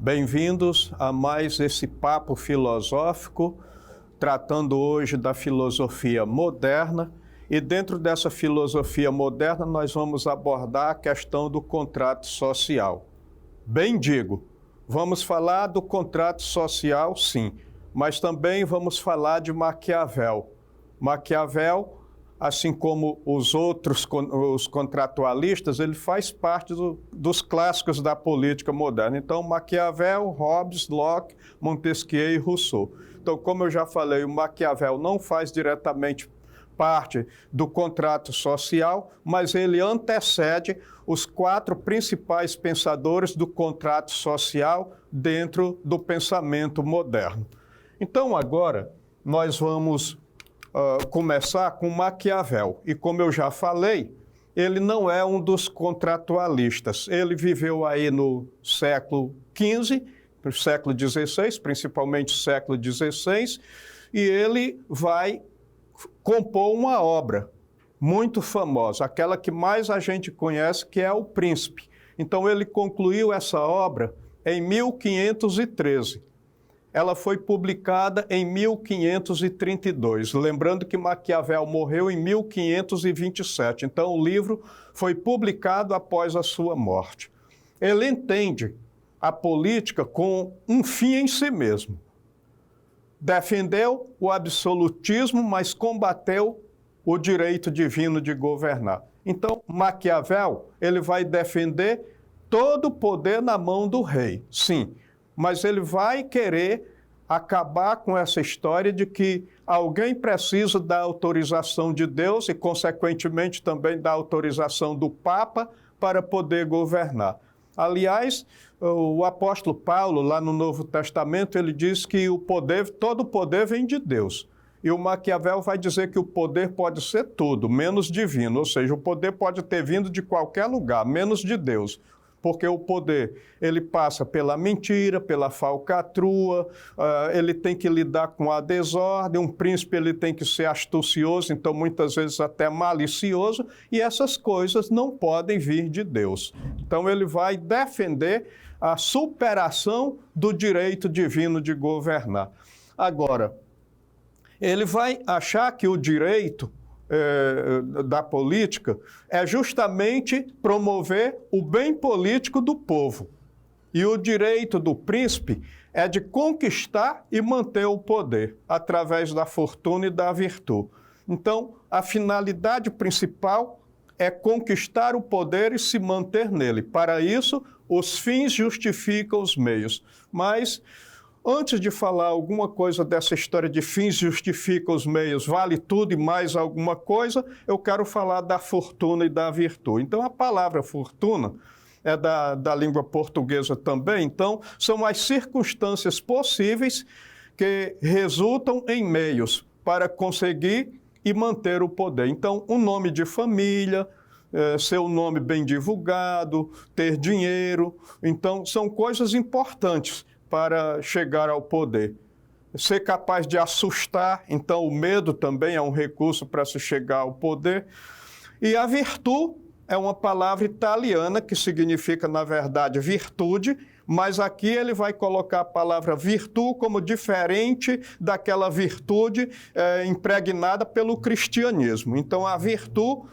Bem-vindos a mais esse papo filosófico, tratando hoje da filosofia moderna. E dentro dessa filosofia moderna, nós vamos abordar a questão do contrato social. Bem digo, vamos falar do contrato social, sim, mas também vamos falar de Maquiavel. Maquiavel, assim como os outros, os contratualistas, ele faz parte dos clássicos da política moderna. Então, Maquiavel, Hobbes, Locke, Montesquieu e Rousseau. Então, como eu já falei, o Maquiavel não faz diretamente parte do contrato social, mas ele antecede os 4 principais pensadores do contrato social dentro do pensamento moderno. Então, agora, nós vamos começar com Maquiavel. E como eu já falei, ele não é um dos contratualistas. Ele viveu aí no século XV, no século XVI, principalmente século XVI, e ele vai compor uma obra muito famosa, aquela que mais a gente conhece, que é O Príncipe. Então, ele concluiu essa obra em 1513. Ela foi publicada em 1532. Lembrando que Maquiavel morreu em 1527. Então, o livro foi publicado após a sua morte. Ele entende a política com um fim em si mesmo. Defendeu o absolutismo, mas combateu o direito divino de governar. Então, Maquiavel, ele vai defender todo o poder na mão do rei, sim, mas ele vai querer acabar com essa história de que alguém precisa da autorização de Deus e, consequentemente, também da autorização do Papa para poder governar. Aliás, o apóstolo Paulo, lá no Novo Testamento, ele diz que todo o poder vem de Deus. E o Maquiavel vai dizer que o poder pode ser tudo, menos divino. Ou seja, o poder pode ter vindo de qualquer lugar, menos de Deus. Porque o poder, ele passa pela mentira, pela falcatrua, ele tem que lidar com a desordem, um príncipe ele tem que ser astucioso, então muitas vezes até malicioso, e essas coisas não podem vir de Deus. Então ele vai defender a superação do direito divino de governar. Agora, ele vai achar que o direito da política é justamente promover o bem político do povo. E o direito do príncipe é de conquistar e manter o poder através da fortuna e da virtude. Então, a finalidade principal é conquistar o poder e se manter nele. Para isso, os fins justificam os meios. Mas antes de falar alguma coisa dessa história de fins justificam os meios, vale tudo e mais alguma coisa, eu quero falar da fortuna e da virtude. Então, a palavra fortuna é da língua portuguesa também, então, são as circunstâncias possíveis que resultam em meios para conseguir e manter o poder. Então, um nome de família, ser um nome bem divulgado, ter dinheiro, então, são coisas importantes para chegar ao poder. Ser capaz de assustar, então o medo também é um recurso para se chegar ao poder. E a virtude é uma palavra italiana que significa, na verdade, virtude, mas aqui ele vai colocar a palavra virtude como diferente daquela virtude impregnada pelo cristianismo. Então a virtude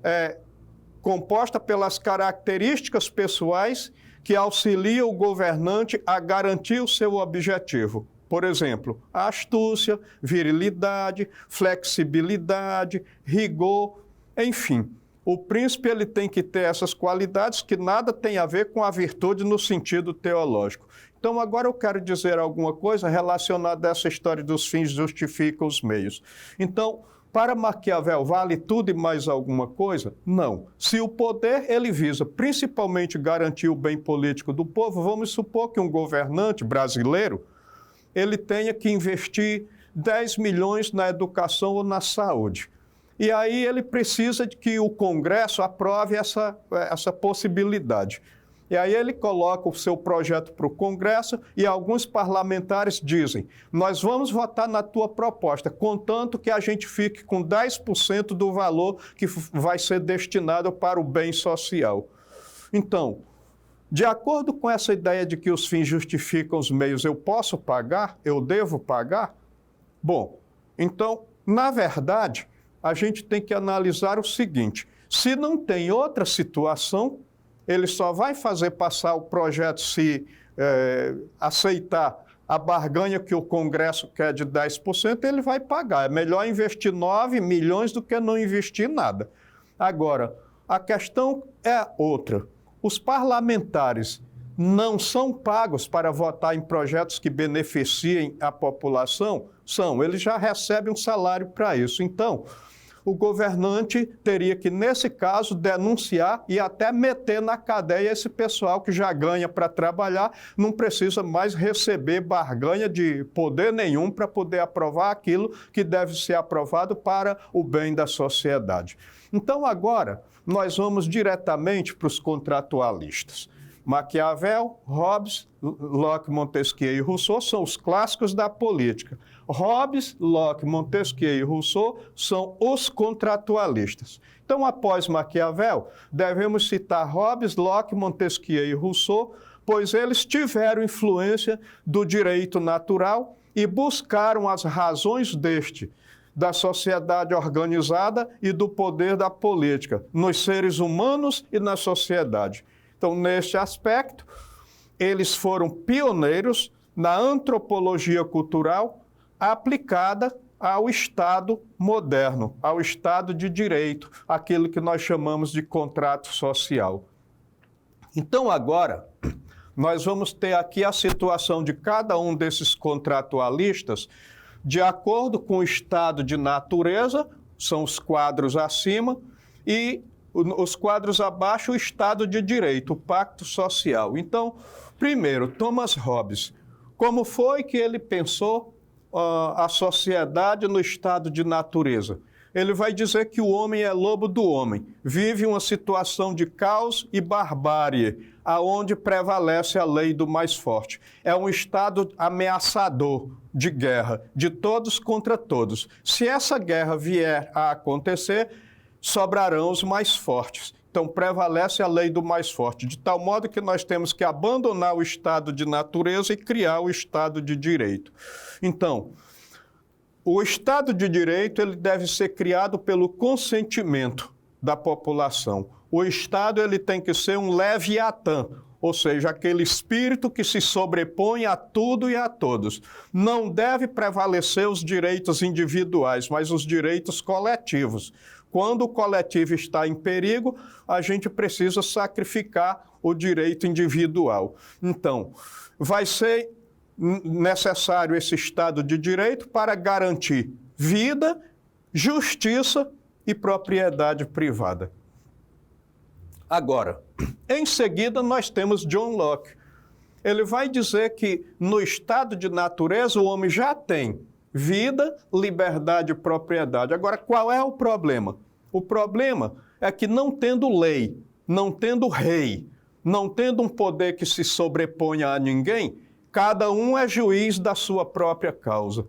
é composta pelas características pessoais que auxilia o governante a garantir o seu objetivo. Por exemplo, a astúcia, virilidade, flexibilidade, rigor, enfim. O príncipe ele tem que ter essas qualidades que nada tem a ver com a virtude no sentido teológico. Então, agora eu quero dizer alguma coisa relacionada a essa história dos fins justificam os meios. Então, para Maquiavel, vale tudo e mais alguma coisa? Não. Se o poder ele visa principalmente garantir o bem político do povo, vamos supor que um governante brasileiro ele tenha que investir 10 milhões na educação ou na saúde. E aí ele precisa de que o Congresso aprove essa possibilidade. E aí ele coloca o seu projeto para o Congresso e alguns parlamentares dizem: nós vamos votar na tua proposta, contanto que a gente fique com 10% do valor que vai ser destinado para o bem social. Então, De acordo com essa ideia de que os fins justificam os meios, eu posso pagar? Eu devo pagar? Bom, então, na verdade, a gente tem que analisar o seguinte: se não tem outra situação, ele só vai fazer passar o projeto se aceitar a barganha que o Congresso quer de 10%, ele vai pagar. É melhor investir 9 milhões do que não investir nada. Agora, a questão é outra. Os parlamentares não são pagos para votar em projetos que beneficiem a população? São, eles já recebem um salário para isso. Então, o governante teria que, nesse caso, denunciar e até meter na cadeia esse pessoal que já ganha para trabalhar, não precisa mais receber barganha de poder nenhum para poder aprovar aquilo que deve ser aprovado para o bem da sociedade. Então, agora, nós vamos diretamente para os contratualistas. Maquiavel, Hobbes, Locke, Montesquieu e Rousseau são os clássicos da política. Hobbes, Locke, Montesquieu e Rousseau são os contratualistas. Então, após Maquiavel, devemos citar Hobbes, Locke, Montesquieu e Rousseau, pois eles tiveram influência do direito natural e buscaram as razões da sociedade organizada e do poder da política, nos seres humanos e na sociedade. Então, neste aspecto, eles foram pioneiros na antropologia cultural aplicada ao Estado moderno, ao Estado de direito, aquilo que nós chamamos de contrato social. Então, agora, nós vamos ter aqui a situação de cada um desses contratualistas de acordo com o estado de natureza, são os quadros acima, e os quadros abaixo, o Estado de Direito, o Pacto Social. Então, primeiro, Thomas Hobbes. Como foi que ele pensou a sociedade no estado de natureza? Ele vai dizer que o homem é lobo do homem, vive uma situação de caos e barbárie, aonde prevalece a lei do mais forte. É um estado ameaçador de guerra, de todos contra todos. Se essa guerra vier a acontecer, sobrarão os mais fortes. Então, prevalece a lei do mais forte, de tal modo que nós temos que abandonar o estado de natureza e criar o estado de direito. Então, o estado de direito ele deve ser criado pelo consentimento da população. O Estado ele tem que ser um leviatã, ou seja, aquele espírito que se sobrepõe a tudo e a todos. Não deve prevalecer os direitos individuais, mas os direitos coletivos. Quando o coletivo está em perigo, a gente precisa sacrificar o direito individual. Então, vai ser necessário esse Estado de Direito para garantir vida, justiça e propriedade privada. Agora, em seguida, nós temos John Locke. Ele vai dizer que no estado de natureza o homem já tem vida, liberdade e propriedade. Agora, qual é o problema? O problema é que não tendo lei, não tendo rei, não tendo um poder que se sobreponha a ninguém, cada um é juiz da sua própria causa.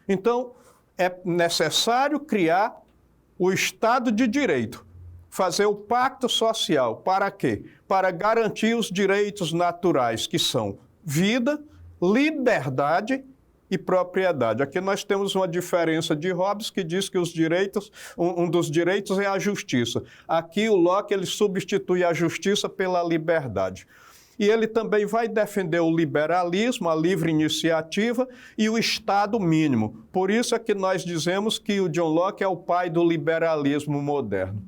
Então, é necessário criar o Estado de Direito, fazer o pacto social. Para quê? Para garantir os direitos naturais, que são vida, liberdade e propriedade. Aqui nós temos uma diferença de Hobbes, que diz que os direitos, um dos direitos é a justiça. Aqui o Locke ele substitui a justiça pela liberdade. E ele também vai defender o liberalismo, a livre iniciativa e o Estado mínimo. Por isso é que nós dizemos que o John Locke é o pai do liberalismo moderno.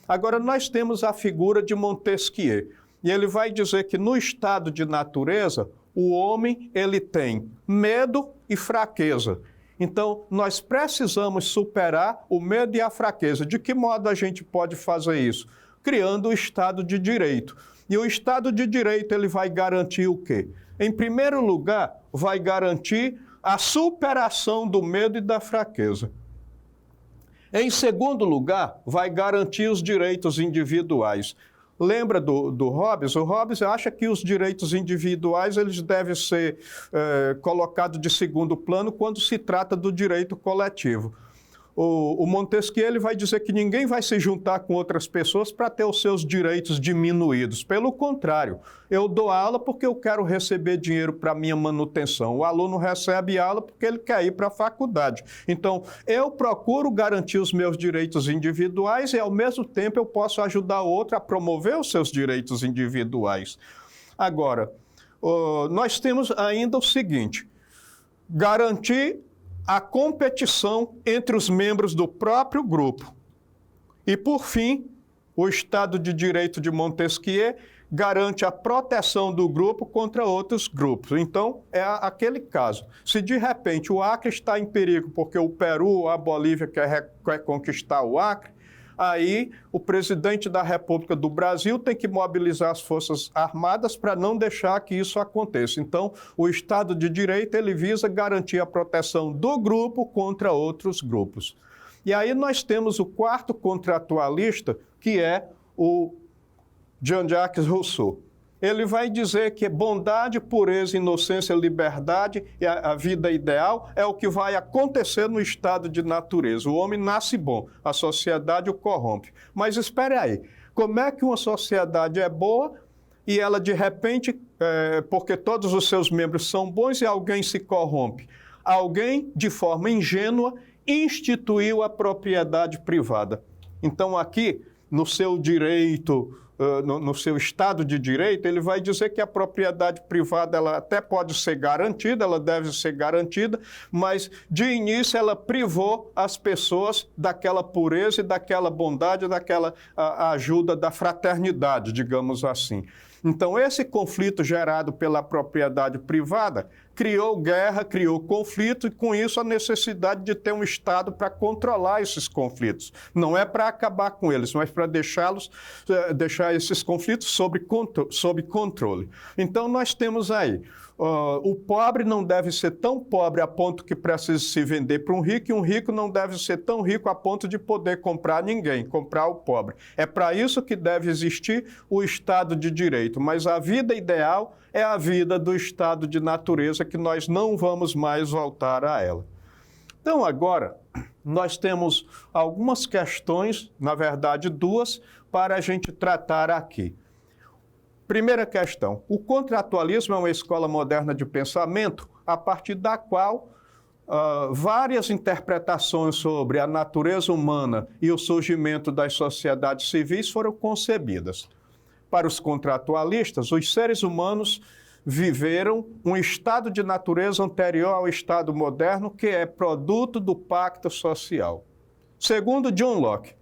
Agora, nós temos a figura de Montesquieu, e ele vai dizer que no estado de natureza, o homem ele tem medo e fraqueza. Então, nós precisamos superar o medo e a fraqueza. De que modo a gente pode fazer isso? Criando o Estado de Direito. E o Estado de Direito ele vai garantir o quê? Em primeiro lugar, vai garantir a superação do medo e da fraqueza. Em segundo lugar, vai garantir os direitos individuais. Lembra do Hobbes? O Hobbes acha que os direitos individuais eles devem ser colocados de segundo plano quando se trata do direito coletivo. o Montesquieu ele vai dizer que ninguém vai se juntar com outras pessoas para ter os seus direitos diminuídos. Pelo contrário, eu dou aula porque eu quero receber dinheiro para minha manutenção. O aluno recebe aula porque ele quer ir para a faculdade. Então, eu procuro garantir os meus direitos individuais e, ao mesmo tempo, eu posso ajudar o outro a promover os seus direitos individuais. Agora, nós temos ainda o seguinte: garantir a competição entre os membros do próprio grupo. E, por fim, o Estado de Direito de Montesquieu garante a proteção do grupo contra outros grupos. Então, é aquele caso. Se, de repente, o Acre está em perigo porque o Peru ou a Bolívia quer conquistar o Acre, aí o presidente da República do Brasil tem que mobilizar as Forças Armadas para não deixar que isso aconteça. Então, o Estado de Direito ele visa garantir a proteção do grupo contra outros grupos. E aí nós temos o quarto contratualista, que é o Jean-Jacques Rousseau. Ele vai dizer que bondade, pureza, inocência, liberdade e a vida ideal é o que vai acontecer no estado de natureza. O homem nasce bom, a sociedade o corrompe. Mas espere aí, como é que uma sociedade é boa e ela de repente, porque todos os seus membros são bons e alguém se corrompe? Alguém, de forma ingênua, instituiu a propriedade privada. Então aqui, no seu direito, no seu Estado de Direito, ele vai dizer que a propriedade privada ela até pode ser garantida, ela deve ser garantida, mas de início ela privou as pessoas daquela pureza e daquela bondade, daquela ajuda da fraternidade, digamos assim. Então, esse conflito gerado pela propriedade privada criou guerra, criou conflito e, com isso, a necessidade de ter um Estado para controlar esses conflitos. Não é para acabar com eles, mas para deixar esses conflitos sob controle. Então, nós temos aí, o pobre não deve ser tão pobre a ponto que precisa se vender para um rico, e um rico não deve ser tão rico a ponto de poder comprar ninguém, comprar o pobre. É para isso que deve existir o Estado de Direito, mas a vida ideal é a vida do estado de natureza, que nós não vamos mais voltar a ela. Então, agora, nós temos algumas questões, na verdade duas, para a gente tratar aqui. Primeira questão: o contratualismo é uma escola moderna de pensamento a partir da qual várias interpretações sobre a natureza humana e o surgimento das sociedades civis foram concebidas. Para os contratualistas, os seres humanos viveram um estado de natureza anterior ao estado moderno, que é produto do pacto social. Segundo John Locke,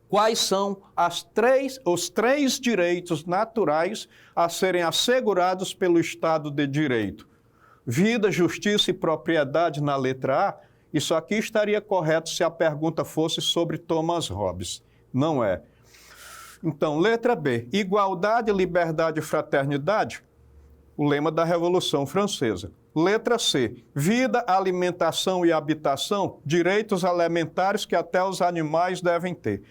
quais são os três direitos naturais a serem assegurados pelo Estado de Direito? Vida, justiça e propriedade na letra A? Isso aqui estaria correto se a pergunta fosse sobre Thomas Hobbes. Não é. Então, letra B, igualdade, liberdade e fraternidade, o lema da Revolução Francesa. Letra C, vida, alimentação e habitação, direitos elementares que até os animais devem ter.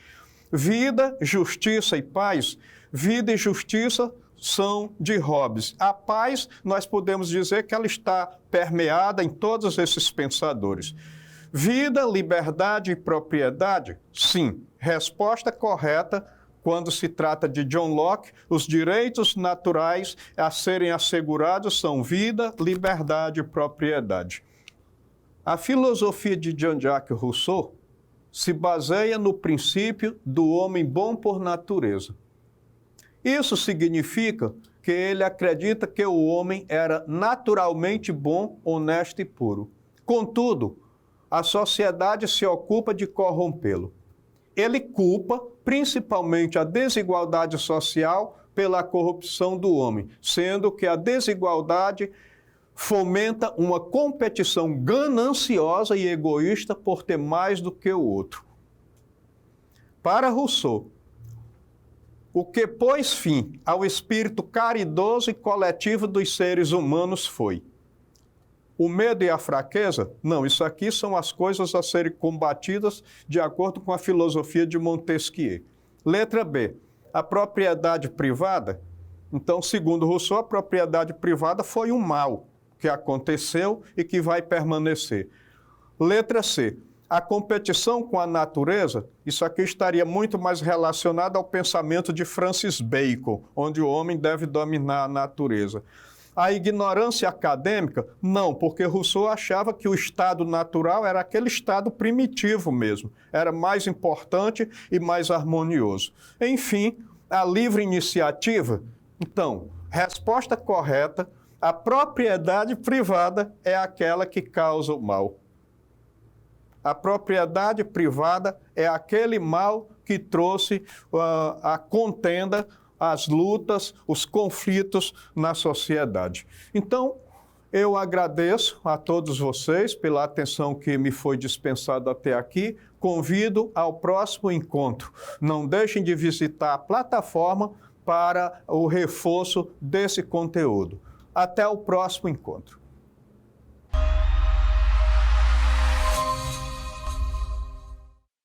Vida, justiça e paz, vida e justiça são de Hobbes. A paz, nós podemos dizer que ela está permeada em todos esses pensadores. Vida, liberdade e propriedade? Sim. Resposta correta. Quando se trata de John Locke, os direitos naturais a serem assegurados são vida, liberdade e propriedade. A filosofia de Jean-Jacques Rousseau se baseia no princípio do homem bom por natureza. Isso significa que ele acredita que o homem era naturalmente bom, honesto e puro. Contudo, a sociedade se ocupa de corrompê-lo. Ele culpa principalmente a desigualdade social pela corrupção do homem, sendo que a desigualdade fomenta uma competição gananciosa e egoísta por ter mais do que o outro. Para Rousseau, o que pôs fim ao espírito caridoso e coletivo dos seres humanos foi o medo e a fraqueza? Não, isso aqui são as coisas a serem combatidas de acordo com a filosofia de Montesquieu. Letra B, a propriedade privada? Então, segundo Rousseau, a propriedade privada foi um mal que aconteceu e que vai permanecer. Letra C, A competição com a natureza, isso aqui estaria muito mais relacionado ao pensamento de Francis Bacon, onde o homem deve dominar a natureza. A ignorância acadêmica, não, porque Rousseau achava que o estado natural era aquele estado primitivo mesmo, era mais importante e mais harmonioso. Enfim, a livre iniciativa, então, resposta correta, a propriedade privada é aquela que causa o mal. A propriedade privada é aquele mal que trouxe a contenda, as lutas, os conflitos na sociedade. Então, eu agradeço a todos vocês pela atenção que me foi dispensada até aqui. Convido ao próximo encontro. Não deixem de visitar a plataforma para o reforço desse conteúdo. Até o próximo encontro.